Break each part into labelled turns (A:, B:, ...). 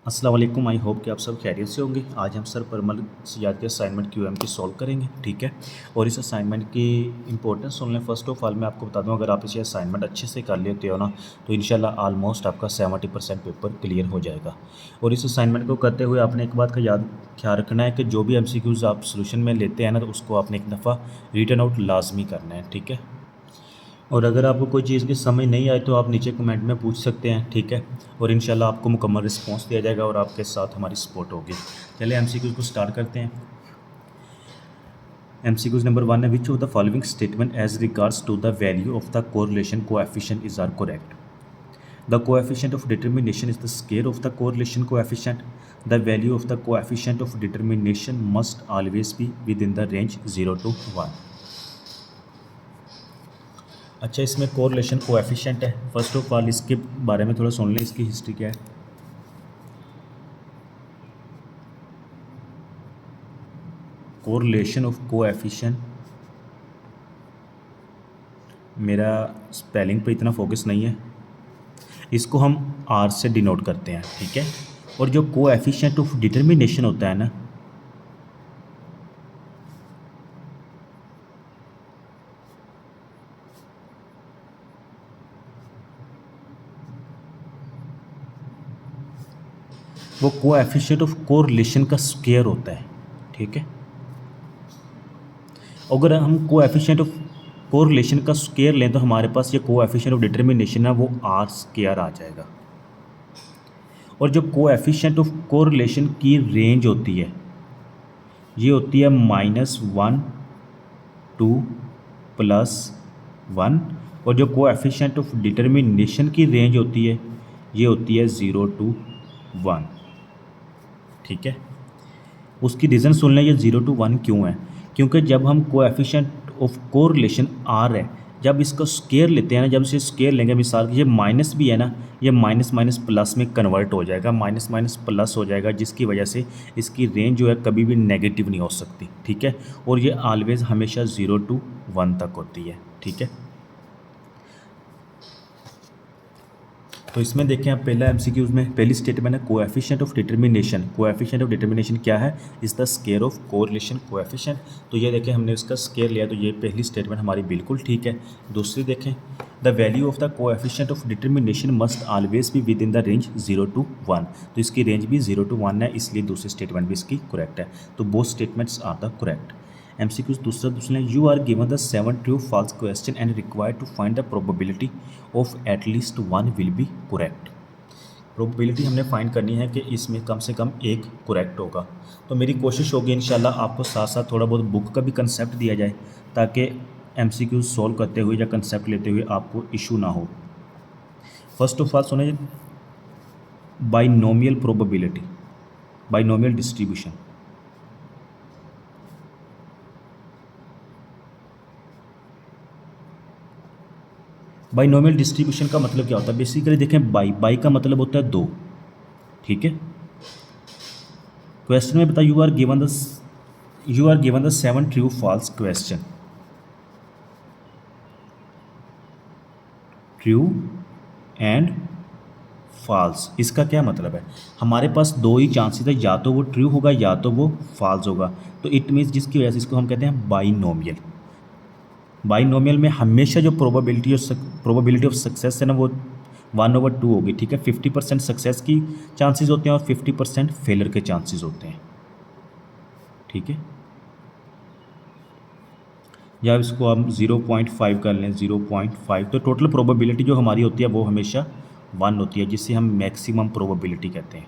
A: अस्सलाम वालेकुम। I hope कि आप सब खैरियत से होंगे। आज हम सर परमल सिजाद के असाइनमेंट क्यूएम की सॉल्व करेंगे, ठीक है। और इस असाइनमेंट की इंपॉर्टेंस सुन लें। फर्स्ट ऑफ ऑल मैं आपको बता दूं, अगर आप इसे असाइनमेंट अच्छे से कर लेते हो ना, तो इंशाल्लाह ऑलमोस्ट आपका 70% पेपर क्लियर हो जाएगा। और इस असाइनमेंट को करते हुए आपने एक बात का ख्याल रखना है कि जो भी एमसीक्यूज़ आप सोल्यूशन में लेते हैं ना, तो उसको आपने एक दफ़ा रिटन आउट लाजमी करना है, ठीक है। और अगर आपको कोई चीज़ की समझ नहीं आए तो आप नीचे कमेंट में पूछ सकते हैं, ठीक है। और इंशाल्लाह आपको मुकम्मल रिस्पांस दिया जाएगा और आपके साथ हमारी सपोर्ट होगी। चलिए एमसीक्यूज़ को स्टार्ट करते हैं। एमसीक्यूज़ नंबर 1 है, which of the following statement as regards to the value of the correlation coefficient is are correct. The coefficient of determination is the square of the correlation coefficient. The value of the coefficient of determination must always be within the range 0 to 1. अच्छा, इसमें correlation coefficient है। First of all इसके बारे में थोड़ा सुन लें, इसकी history क्या है। कोरिलेशन ऑफ कोएफिशिएंट, मेरा स्पेलिंग पे इतना फोकस नहीं है, इसको हम आर से डिनोट करते हैं, ठीक है। और जो कोएफिशिएंट ऑफ डिटर्मिनेशन होता है ना, वो कोएफिशिएंट ऑफ कोरिलेशन का स्क्वायर होता है, ठीक है। अगर हम कोएफिशिएंट ऑफ कोरिलेशन का स्क्वायर लें तो हमारे पास ये कोएफिशिएंट ऑफ डिटर्मिनेशन है वो आर स्क्वायर आ जाएगा। और जो कोएफिशिएंट ऑफ कोरिलेशन की रेंज होती है ये होती है -1 2 +1। और जो कोएफिशिएंट ऑफ डिटर्मिनेशन की रेंज होती है ये होती है 0 to 1, ठीक है। उसकी रीज़न सुन लें, ये 0 to 1 क्यों है। क्योंकि जब हम कोएफिशिएंट ऑफ कोरिलेशन आर है, जब इसका स्क्वायर लेते हैं ना, जब इसे स्क्वायर लेंगे, मिसाल ये माइनस भी है ना, ये माइनस माइनस प्लस में कन्वर्ट हो जाएगा, माइनस माइनस प्लस हो जाएगा, जिसकी वजह से इसकी रेंज जो है कभी भी नेगेटिव नहीं हो सकती, ठीक है। और ये ऑलवेज हमेशा 0 to 1 तक होती है, ठीक है। तो इसमें देखें आप, पहला एमसीक्यूज़ में पहली स्टेटमेंट है coefficient of determination. Coefficient of determination क्या है, is the square of correlation coefficient. तो ये देखें हमने इसका स्क्वायर लिया, तो ये पहली स्टेटमेंट हमारी बिल्कुल ठीक है। दूसरी देखें, the value of the coefficient of determination must always be with in the range 0 to 1। तो इसकी रेंज भी 0 to 1 है, इसलिए दूसरी स्टेटमेंट भी इसकी करेक्ट है। तो both statements are the correct. MCQs दूसरा, you are given the 7 true false question and required to find the probability of at least 1 will be correct. Probability हमने फाइंड करनी है कि इसमें कम से कम एक करेक्ट होगा। तो मेरी कोशिश होगी इंशाल्लाह आपको साथ साथ थोड़ा बहुत बुक का भी कंसेप्ट दिया जाए, ताकि एमसीक्यूज सॉल्व करते हुए या कंसेप्ट लेते हुए आपको इशू ना हो। फर्स्ट ऑफ ऑल सुने, binomial probability, binomial distribution. Binomial distribution का मतलब क्या होता है, बेसिकली देखें, बाई का मतलब होता है 2, ठीक है। क्वेश्चन में बता, you are given the 7 true false question, true and false. इसका क्या मतलब है, हमारे पास दो ही चांसेस है, या तो वो ट्रू होगा या तो वो फॉल्स होगा। तो इट मीन्स जिसकी वजह से इसको हम कहते हैं बाइनोमियल। बाइनोमियल में हमेशा जो प्रोबेबिलिटी ऑफ सक्सेस है ना, वो 1/2 होगी, ठीक है। 50% सक्सेस की चांसेस होते हैं और 50% फेलर के चांसेस होते हैं, ठीक है। या इसको हम 0.5 कर लें, 0.5, तो टोटल प्रोबेबिलिटी जो हमारी होती है वो हमेशा 1 होती है, जिससे हम मैक्सिमम प्रोबेबिलिटी कहते हैं।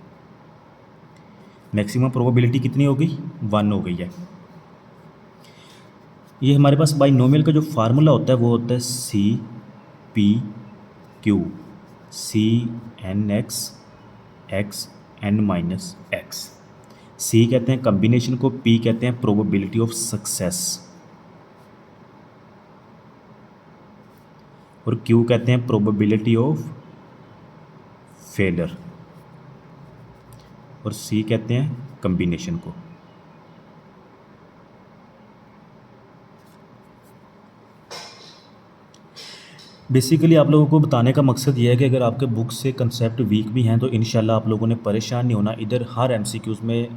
A: मैक्सिमम प्रोबेबिलिटी कितनी हो गई, 1 हो गई है। ये हमारे पास बाइनोमियल का जो फार्मूला होता है वो होता है CP/Q, CN(x) (n-x). C कहते हैं कम्बिनेशन को, P कहते हैं प्रोबेबिलिटी ऑफ सक्सेस, और Q कहते हैं प्रोबेबिलिटी ऑफ फेलर, और C कहते हैं कम्बिनेशन को। बेसिकली आप लोगों को बताने का मकसद ये है कि अगर आपके बुक से कंसेप्ट वीक भी हैं तो इंशाल्लाह आप लोगों ने परेशान नहीं होना। इधर हर एमसीक्यूज़ में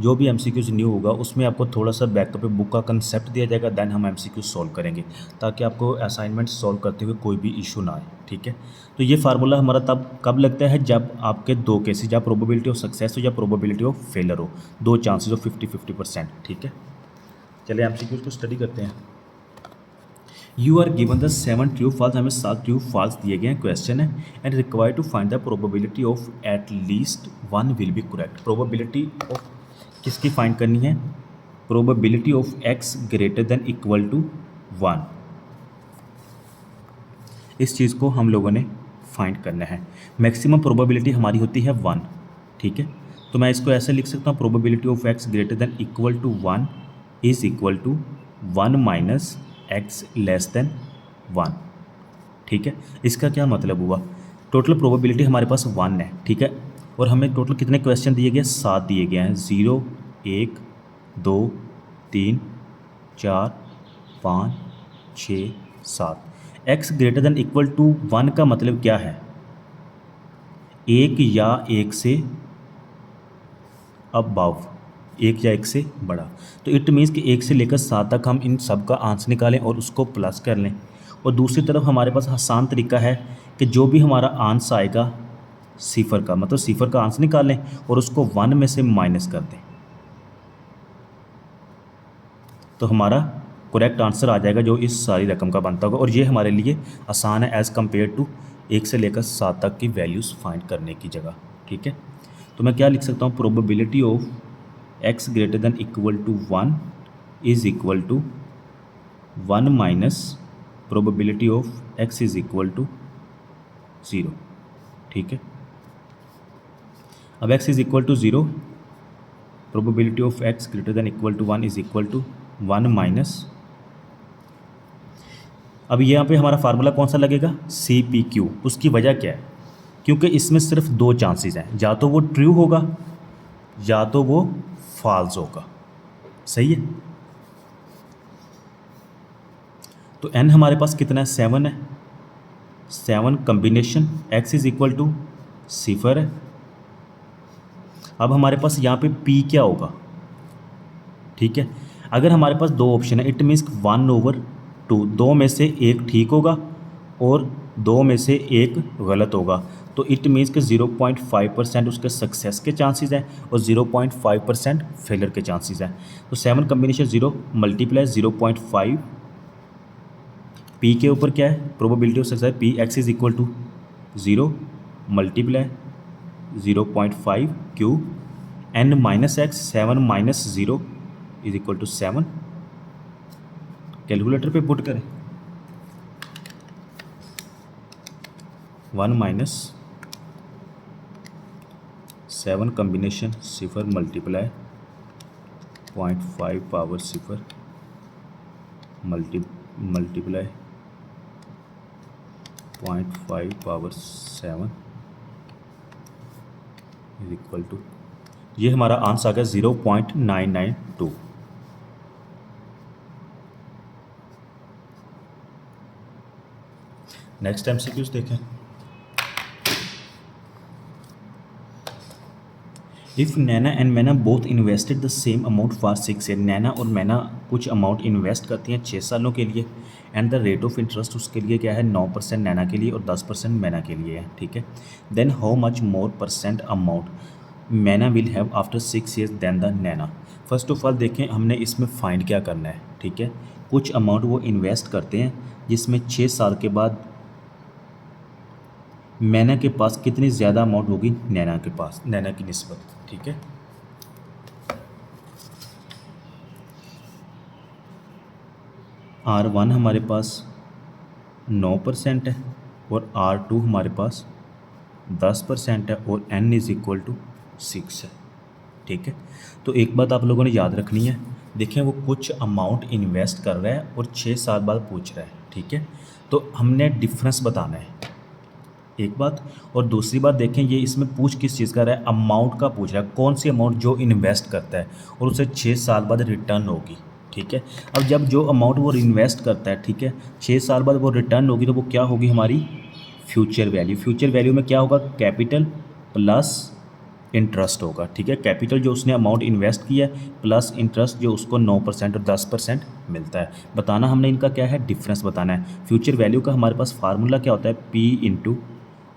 A: जो भी एमसीक्यूज़ न्यू होगा उसमें आपको थोड़ा सा बैकअप बुक का कंसेप्ट दिया जाएगा, देन हम एमसीक्यूज़ सॉल्व करेंगे ताकि आपको असाइनमेंट सॉल्व करते हुए कोई भी इशू ना आए। ठीक है, तो ये फार्मूला हमारा तब कब लगता है जब आपके दो केसेज, या प्रोबेबिलिटी ऑफ सक्सेस हो या प्रोबेबिलिटी ऑफ फेलर हो, दो चांसेस ऑफ 50-50%। ठीक है, चलिए एमसीक्यूज़ को स्टडी करते हैं। You are given the 7 true false, हमें 7 ट्रू फॉल्स दिए गए हैं, क्वेश्चन है, and require to find the probability of at least one will be correct. Probability of किसकी फाइंड करनी है? Probability of X greater than equal to 1, इस चीज़ को हम लोगों ने फाइंड करना है। मैक्सिमम प्रोबेबिलिटी हमारी होती है 1। ठीक है, तो मैं इसको ऐसे लिख सकता हूँ, probability of X greater than equal to 1 is equal to 1 minus X less than 1। ठीक है, इसका क्या मतलब हुआ? टोटल प्रोबेबिलिटी हमारे पास 1 है। ठीक है, और हमें टोटल कितने क्वेश्चन दिए गए? 7 दिए गए हैं। 0, 1, 2, 3, 4, 5, 6, 7। X greater than equal to 1 का मतलब क्या है? एक या एक से अबव, एक या एक से बड़ा। तो इट मीन्स कि 1 से लेकर 7 तक हम इन सब का आंसर निकालें और उसको प्लस कर लें। और दूसरी तरफ हमारे पास आसान तरीका है कि जो भी हमारा आंसर आएगा सिफर का, मतलब सिफर का आंसर निकाल लें और उसको 1 में से माइनस कर दें, तो हमारा करेक्ट आंसर आ जाएगा जो इस सारी रकम का बनता होगा। और ये हमारे लिए आसान है एज़ कम्पेयर टू 1 से लेकर 7 तक की वैल्यूज़ फाइंड करने की जगह। ठीक है, तो मैं क्या लिख सकता हूँ? Probability of X greater than equal to 1 is equal to 1 minus probability of X is equal to 0। ठीक है, अब X is equal to 0, probability of X greater than equal to 1 is equal to 1 minus, अब यहाँ पे हमारा formula कौन सा लगेगा? C P Q. उसकी वजह क्या है? क्योंकि इसमें सिर्फ 2 चांसेस हैं, या तो वो ट्रू होगा या तो वो फॉल्स होगा। सही है, तो n हमारे पास कितना है? 7 है। 7 combination x is equal to सिफर है। अब हमारे पास यहाँ पे p क्या होगा? ठीक है, अगर हमारे पास 2 ऑप्शन है, इट मीन्स 1/2, 2 में से 1 ठीक होगा और 2 में से 1 गलत होगा। तो इट मीन्स कि 0.5% उसके सक्सेस के चांसेस हैं और 0.5% फेलर के चांसेस हैं। तो 7 कम्बिनेशन 0 मल्टीप्लाई 0.5, पी के ऊपर क्या है? Probability of success P, X is equal to 0 multiply 0.5 Q, N minus X, 7 minus 0 is equal to 7। Calculator पे पुट करें, 1 माइनस 7 कम्बिनेशन सिफर मल्टीप्लाई 0.5 पावर सिफर multiply 0.5 power 7 is equal to, ये हमारा आंसर आ गया 0.992। नेक्स्ट एमसीक्यूज देखें। If Naina and Maina both invested the same amount for 6 year, Naina और मैना कुछ अमाउंट इन्वेस्ट करती हैं 6 सालों के लिए, and the rate of interest उसके लिए क्या है? 9% नैना के लिए और 10% मैना के लिए है। ठीक है, then how much more percent amount Maina will have after 6 years than the Naina. First of all देखें, हमने इसमें फाइंड क्या करना है। ठीक है, कुछ अमाउंट वो इन्वेस्ट करते हैं जिसमें 6 साल के बाद मैना के पास कितनी ज़्यादा अमाउंट होगी नैना के पास, नैना की निस्बत। ठीक है, R1 हमारे पास 9% है और R2 हमारे पास 10% है और N इज़ इक्वल टू 6 है। ठीक है, तो एक बात आप लोगों ने याद रखनी है, देखें वो कुछ अमाउंट इन्वेस्ट कर रहा है और 6 साल बाद पूछ रहा है। ठीक है, तो हमने डिफरेंस बताना है एक बात, और दूसरी बात देखें ये इसमें पूछ किस चीज़ का रहा है? अमाउंट का पूछ रहा है, कौन सी अमाउंट जो इन्वेस्ट करता है और उसे 6 साल बाद रिटर्न होगी। ठीक है। अब जब जो अमाउंट वो इन्वेस्ट करता है, ठीक है, 6 साल बाद वो रिटर्न होगी तो वो क्या होगी हमारी फ्यूचर वैल्यू। फ्यूचर वैल्यू में क्या होगा, कैपिटल प्लस इंटरेस्ट होगा, ठीक है। कैपिटल जो उसने अमाउंट इन्वेस्ट किया है प्लस इंटरेस्ट जो उसको 9% और 10% मिलता है। बताना हमने इनका क्या है, डिफरेंस बताना है। फ्यूचर वैल्यू का हमारे पास फार्मूला क्या होता है, P इंटू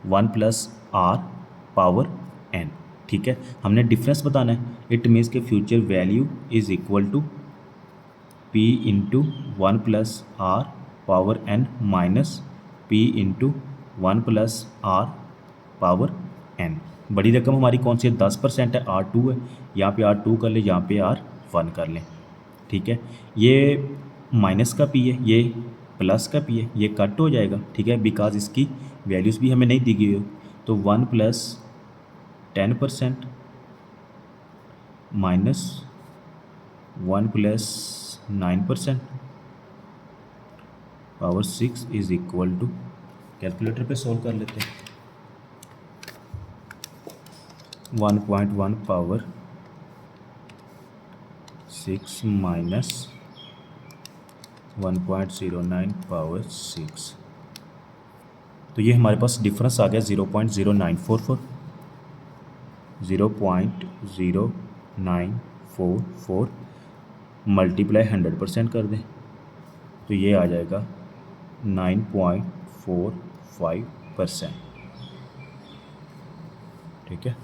A: 1+R⁻n, ठीक है। हमने डिफरेंस बताना है, इट मीन्स के future value is equal to P into 1+R⁻n minus P into 1+R⁻n। बड़ी रकम हमारी कौन सी है, 10% है, R2 है, यहाँ पे R2 कर ले, यहाँ पे R1 कर लें, ठीक है। ये माइनस का P है, ये प्लस का P है, ये कट हो जाएगा, ठीक है, बिकॉज इसकी वैल्यूज़ भी हमें नहीं दी गई हो। तो 1+10% minus 1+9% power 6 is equal to, calculator पे सॉल्व कर लेते हैं, 1.1 पावर 6 माइनस 1.09 पावर 6। तो ये हमारे पास डिफरेंस आ गया 0.0944, 0.0944 मल्टीप्लाई 100% कर दें तो ये आ जाएगा 9.45%, ठीक है।